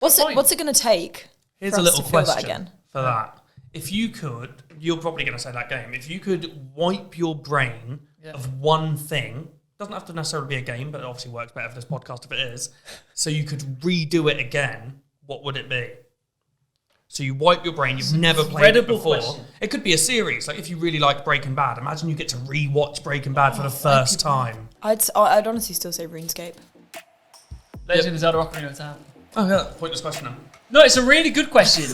What's it going to take? Here's a little question for that. If you could, you're probably going to say that game. If you could wipe your brain of one thing, doesn't have to necessarily be a game, but it obviously works better for this podcast if it is. So you could redo it again. What would it be? So you wipe your brain. You've never played it before. Question. It could be a series. Like if you really like Breaking Bad, imagine you get to re-watch Breaking Bad for the first time. I'd honestly still say RuneScape. Legend of Zelda Ocarina of Time. Oh yeah, pointless question then. No, it's a really good question.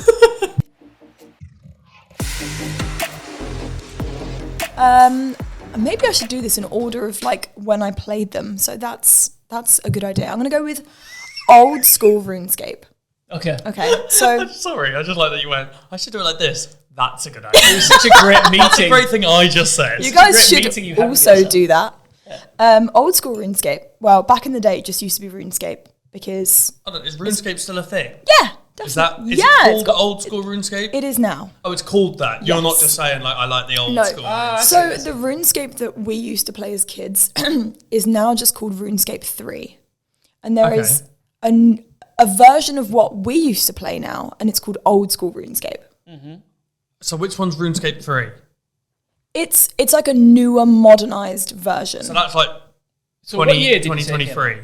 Maybe I should do this in order of like when I played them. So that's a good idea. I'm going to go with old school RuneScape. Okay. So sorry, I just like that you went, I should do it like this. That's a good idea. It was such a great meeting. That's a great thing I just said. You guys should also do that. Yeah. Old school RuneScape. Well, back in the day, it just used to be RuneScape because... Is RuneScape still a thing? Yeah, definitely. Is it called old school RuneScape? It is now. Oh, it's called that? You're not just saying, like, I like the old school RuneScape. So the RuneScape that we used to play as kids is now just called RuneScape 3. And there is a version of what we used to play now, and it's called old school RuneScape. Mm-hmm. So which one's RuneScape 3? It's like a newer, modernized version. So that's like 2023.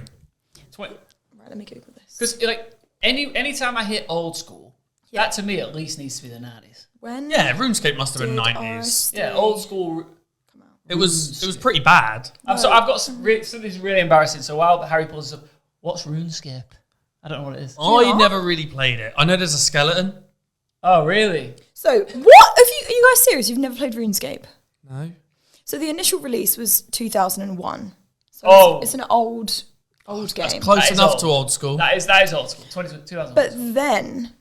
Right, let me Google this. Because like anytime I hit old school, that to me at least needs to be the 90s. When? Yeah, RuneScape must have been 90s. Yeah, old school. It was pretty bad. So I've got something really embarrassing. So while Harry pulls up, what's RuneScape? I don't know what it is. I never really played it. I know there's a skeleton. Oh, really? So what? Are you guys serious? You've never played RuneScape? No. So the initial release was 2001. So it's an old game. That's close enough to old school. That is old school. 2000. But then,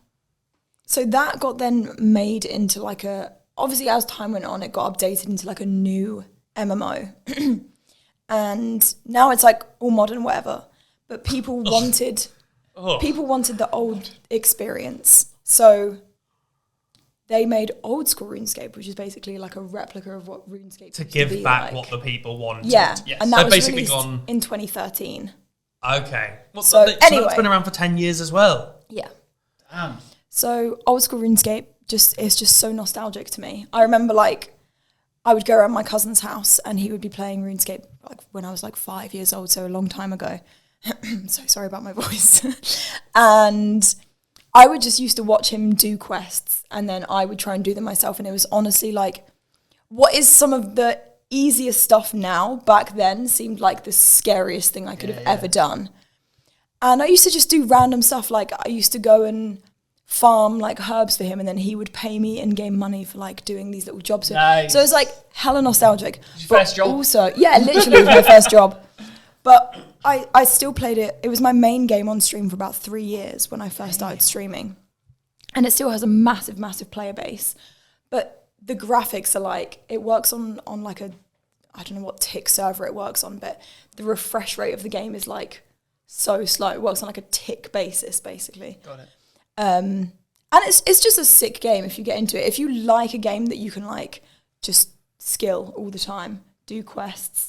so that got then made into like obviously as time went on, it got updated into like a new MMO. And now it's like all modern, whatever. But people wanted the old experience. So they made old school RuneScape, which is basically like a replica of what RuneScape to give back what the people wanted. Yeah, yes. And that was basically released in 2013. Okay. So anyway, it's been around for 10 years as well. Yeah. Damn. So old school RuneScape it's just so nostalgic to me. I remember like I would go around my cousin's house and he would be playing RuneScape like when I was like 5 years old, so a long time ago. So sorry about my voice. And I would just used to watch him do quests and then I would try and do them myself. And it was honestly like, what is some of the easiest stuff now back then seemed like the scariest thing I could have ever done. And I used to just do random stuff. Like I used to go and farm like herbs for him and then he would pay me in-game money for like doing these little jobs. Nice. So it was like hella nostalgic. Your first job? Also, yeah, literally it was my first job. But I still played it. It was my main game on stream for about 3 years when I first started streaming. And it still has a massive, massive player base. But the graphics are like, it works on like I don't know what tick server it works on, but the refresh rate of the game is like so slow. It works on like a tick basis, basically. Got it. And it's just a sick game if you get into it. If you like a game that you can like just skill all the time, do quests.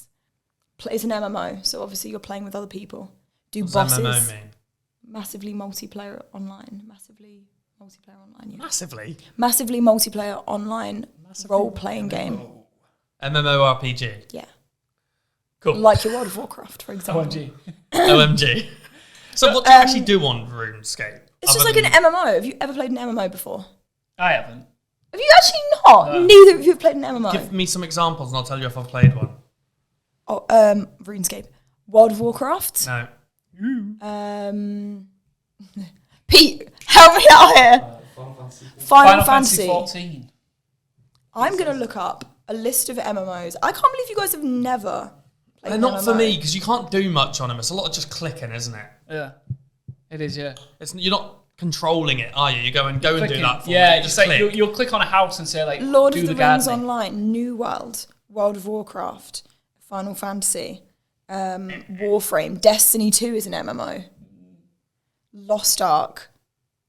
It's an MMO, so obviously you're playing with other people. Do What's bosses. MMO mean? Massively multiplayer online. Yeah. Massively multiplayer online role-playing game. MMORPG. Yeah. Cool. Like your World of Warcraft, for example. OMG. So what do you actually do on RuneScape? It's just like an MMO. Have you ever played an MMO before? I haven't. Have you actually not? No. Neither of you have played an MMO. Give me some examples and I'll tell you if I've played one. Oh, RuneScape. World of Warcraft? No. Pete, help me out here. Final Fantasy 14. I'm going to look up a list of MMOs. I can't believe you guys have never played They're not for me because you can't do much on them. It's a lot of just clicking, isn't it? Yeah. It is, yeah. You're not controlling it, are you? You go and do that for me. Yeah, just like you'll click on a house and say like, Lord do of the Rings gardening. Online, New World, World of Warcraft, Final Fantasy, Warframe, Destiny 2 is an MMO, Lost Ark,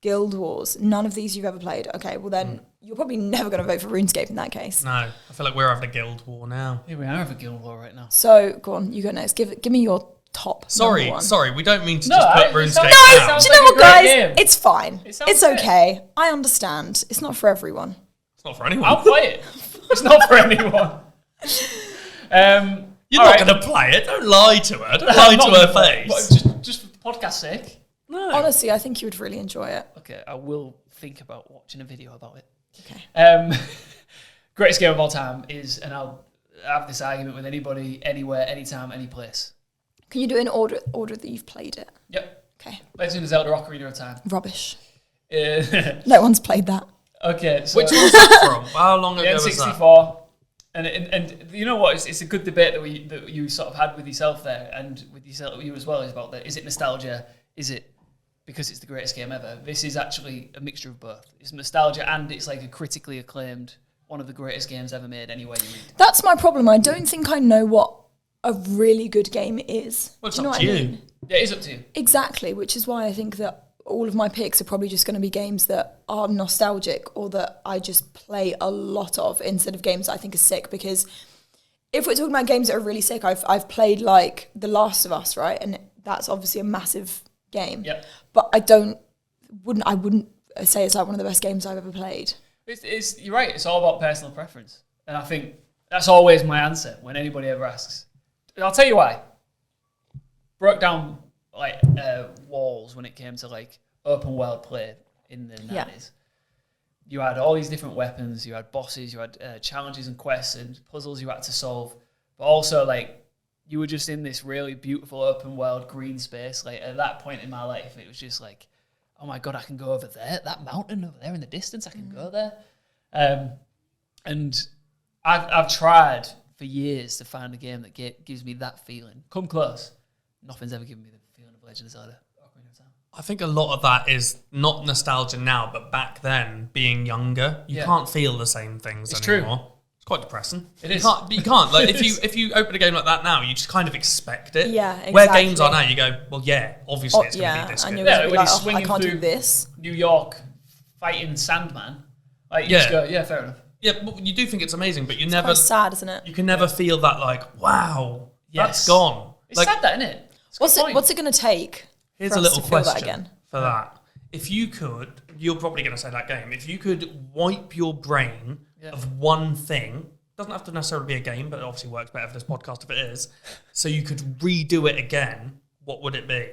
Guild Wars. None of these you've ever played. Okay, well then you're probably never going to vote for RuneScape in that case. No, I feel like we're having a guild war now. Yeah, we are having a guild war right now. So go on, you go next. Give me your top. Sorry, number one. we don't mean to No, just put it RuneScape sounds- down. Do you know like a what, great guys? game. It's fine. It sounds It's great. okay. I understand. It's not for everyone. It's not for anyone. I'll play it. It's not for anyone. You're not going to play it. Don't lie to her. Don't lie to her face. But just for the podcast's sake. No. Honestly, I think you would really enjoy it. Okay, I will think about watching a video about it. Okay. Greatest game of all time is, and I'll have this argument with anybody, anywhere, anytime, any place. Can you do it in order that you've played it? Yep. Okay. Legend of Zelda Ocarina of Time. Rubbish. Uh, No one's played that. okay, so Which one's that from? How long ago was that? N64. And you know what? It's a good debate that you sort of had with yourself there, and with you as well, is about that. Is it nostalgia? Is it because it's the greatest game ever? This is actually a mixture of both. It's nostalgia and it's like a critically acclaimed, one of the greatest games ever made. Anyway, you read. That's my problem. I don't think I know what a really good game is. Well, it's Do you know up what to I you. mean? Yeah, it is up to you. Exactly, which is why I think that all of my picks are probably just going to be games that are nostalgic or that I just play a lot of instead of games that I think are sick. Because if we're talking about games that are really sick, I've played like The Last of Us, right? And that's obviously a massive game. Yep. But I wouldn't say it's like one of the best games I've ever played. It's you're right. It's all about personal preference, and I think that's always my answer when anybody ever asks. I'll tell you why. Broke down like walls when it came to like open world play in the 90s. Yeah. You had all these different weapons. You had bosses. You had challenges and quests and puzzles you had to solve. But also like you were just in this really beautiful open world green space. Like at that point in my life, it was just like, oh my God, I can go over there. That mountain over there in the distance, I can go there. And I've tried for years to find a game that gives me that feeling. Come close. Nothing's ever given me the feeling of Legend of Zelda Ocarina of Time. I think a lot of that is not nostalgia now, but back then, being younger, you can't feel the same things It's anymore. true. It's quite depressing. It is. You can't. Like if you open a game like that now, you just kind of expect it. Yeah, exactly. Where games are now, you go, well, yeah, obviously it's going to be this and good. you're Yeah, going to be when like, he's oh, I swinging can't do through- this. New York fighting Sandman. Like, you Yeah. just go, yeah, fair enough. Yeah, but you do think it's amazing, but you It's never, quite sad, isn't it? you can never feel that like, wow, that's Yes. gone. It's Like, sad that, isn't it? What's it going to take? here's for a us little to feel that question again? for that. If you could, you're probably going to say that game. If you could wipe your brain of one thing, doesn't have to necessarily be a game, but it obviously works better for this podcast if it is. So you could redo it again. What would it be?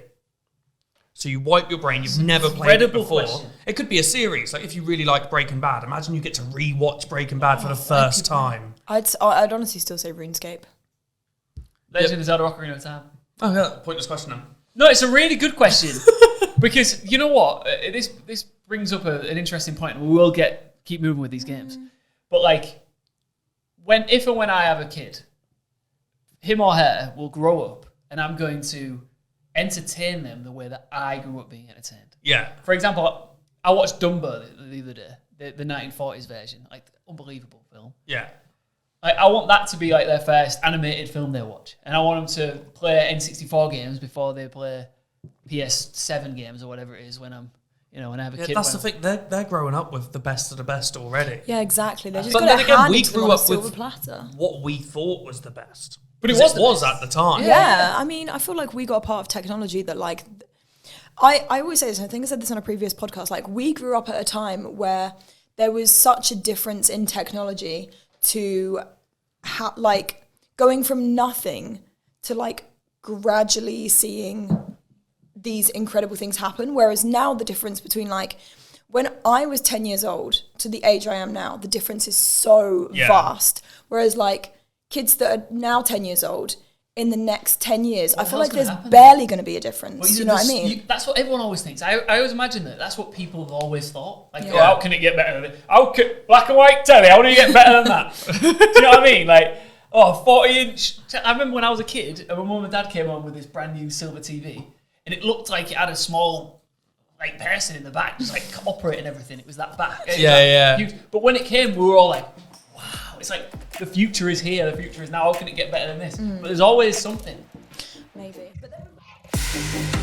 So you wipe your brain. You've never played it incredible before. question. It could be a series. Like if you really like Breaking Bad, imagine you get to re-watch Breaking Bad for the first time. I'd honestly still say RuneScape. Legend of Zelda Ocarina of Time. Oh yeah, pointless question then. No, it's a really good question. Because you know what? This brings up an interesting point, and we will keep moving with these games. But like, if and when I have a kid, him or her will grow up, and I'm going to entertain them the way that I grew up being entertained. Yeah. For example, I watched Dumbo the other day, the 1940s version, like unbelievable film. Yeah. I want that to be like their first animated film they watch, and I want them to play N64 games before they play PS7 games or whatever it is when when I have a kid. That's the thing. They're growing up with the best of the best already. Yeah, exactly. They just But got then it again, handed we to them grew on a up silver with platter. what we thought was the best. But it 'Cause was the at the time. Yeah, I mean, I feel like we got a part of technology that, like, I always say this, and I think I said this on a previous podcast, like, we grew up at a time where there was such a difference in technology to, like, going from nothing to, like, gradually seeing these incredible things happen, whereas now the difference between, like, when I was 10 years old to the age I am now, the difference is so vast, whereas, like, kids that are now 10 years old, in the next 10 years, I feel like there's barely going to be a difference. Well, you know what I mean? That's what everyone always thinks. I always imagine that's what people have always thought. Like, Yeah. oh, how can it get better than it? Black and white telly, how do you get better than that? Do you know what I mean? Like, 40-inch. I remember when I was a kid, and my mum and dad came home with this brand new silver TV, and it looked like it had a small, like, person in the back, just like operating everything. It was that back. Yeah. Huge. But when it came, we were all like, wow, it's like the future is here, the future is now. How can it get better than this? But there's always something. Maybe. But then